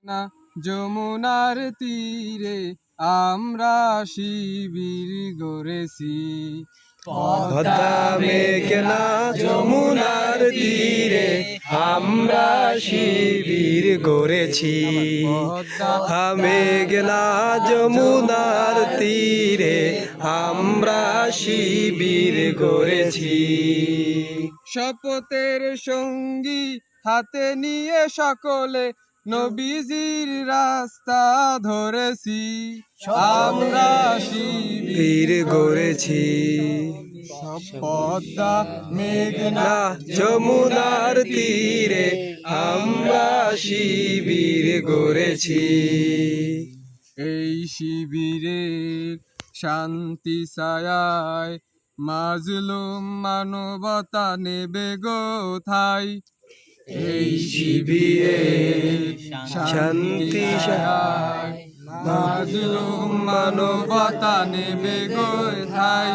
না যমুনার তীরে আমরা শিবির গড়েছি। পদ্মা মেঘনা যমুনার তীরে আমরা শিবির গড়েছি। মেঘনা যমুনার তীরে আমরা শিবির গড়েছি। শপথের সঙ্গী হাতে নিয়ে সকলে নবীজির রাস্তা ধরেছি। আমরা শিবির গড়েছি। পদ্মা মেঘনা যমুনার তীরে আমরা শিবির গড়েছি। এই শিবিরে শান্তি ছায়ায় মাজলুম মানবতা নেবে গোথাই। এই শিবিরে শান্তি ছায়ায় মাজলুম মানবতা নেবে গোথাই।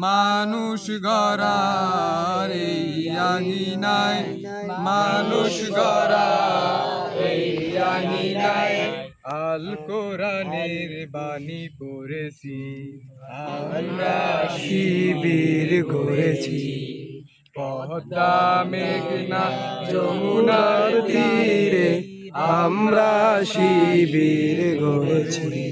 মানুষ গড়ার এই আঙিনায়, মানুষ গড়ার এই আঙিনায় আল কোরআনের বাণী পড়েছি। আমরা শিবির গড়েছি। পদ্মা মেঘনা যমুনার তীরে আমরা শিবির গড়েছি।